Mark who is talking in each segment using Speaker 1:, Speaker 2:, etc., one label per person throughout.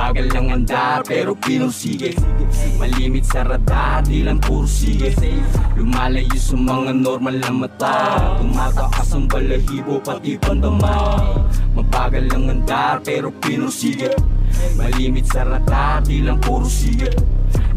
Speaker 1: Mabagal ang andar pero pinursige, malimit sa radar, di lang puro sige. Lumalayo sa mga normal na mata, tumataas ang balahibo pati pandama. Mabagal ang andar pero pinursige, malimit sa radar, di lang puro sige.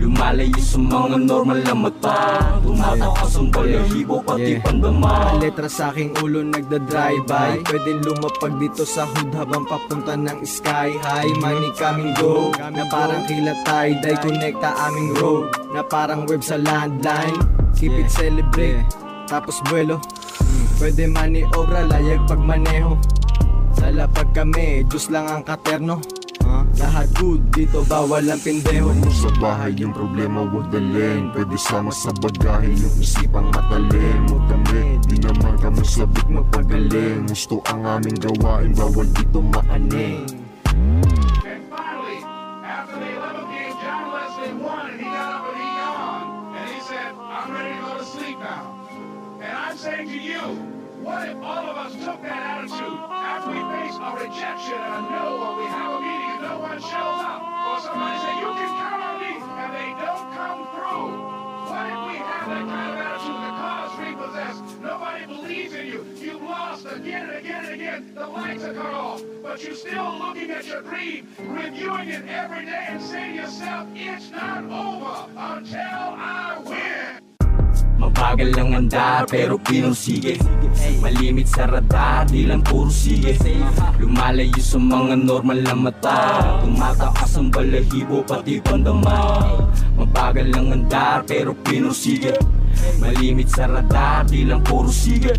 Speaker 1: Lumalayo sa mga normal na mata, tumataas ang balahibo pati pandama.
Speaker 2: Mga letra sa aking ulo nagda-drive-by, pwedeng lumapag dito sa hood habang papunta ng sky high. Money coming go, na parang kilatay, day connecta aming road, na parang web sa landline. Keep it celebrate, tapos buwelo. Pwede maniobra, layag pagmaneho. Sa lapag kami, Diyos lang ang katerno. Lahat good, dito bawal ang pindeho.
Speaker 3: Mo sa bahay yung problema, huwag dalhin. Pwede sama sa bagahe yung isipang matalim. Huwag kami, di naman kami sabik magpagaling. Gusto ang aming gawain, bawal dito maaning.
Speaker 4: And finally, after the 11th game, John Leslie won and he got up and he yawned. And he said, I'm ready to go to sleep now. And I'm saying to you, what if all of us took that attitude after we face a rejection and a no, or we have a meeting and no one shows up, or somebody say you can count on me and they don't come through? What if we have that kind of attitude? The car is repossessed, nobody believes in you, you've lost again and again and again, the lights are cut off, but you're still looking at your dream, reviewing it every day and saying to yourself, it's not over until I win.
Speaker 1: Mabagal ang andar pero pinursige, malimit sa radar, di lang puro sige. Lumalayo sa mga normal na mata, tumataas ang balahibo pati pandama. Mabagal ang andar pero pinursige, malimit sa radar, di lang puro sige.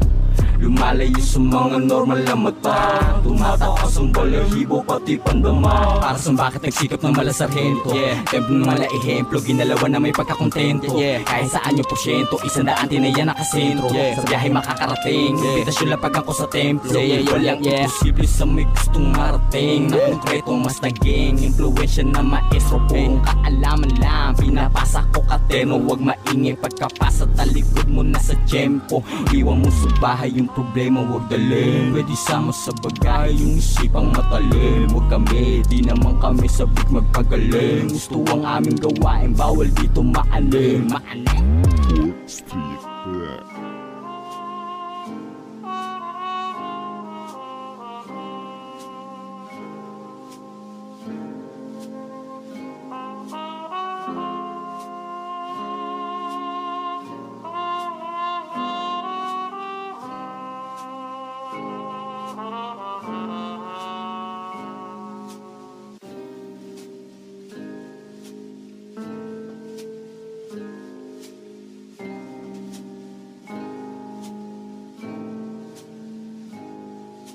Speaker 1: Lumalayo sa mga normal na mata, tumataas ang balahibo pati pandama. Para sa bakit nagsikap ng malasarhento, templo ng mala ehemplo, ginalawan na may pagkakontento. Kahit saan yung porsyento, 100 tinaya nakasentro. Sa biyahe makakarating, impitasyon lapag ako sa templo. Walang imposible sa may gustong marating, na konkretong mas naging impluensya na maestro. Kung kaalaman lang, pinapasa ko kateno. Huwag maingay pagkapasa, talikod mo na sa tiyempo. Iwan mo sa bahay yung problema, huwag dalhin. Pwede sama sa bagay yung isipang matalim. Huwag kami, di naman kami sabik magpagaling. Gusto ang aming gawain, bawal dito maalim.
Speaker 3: Street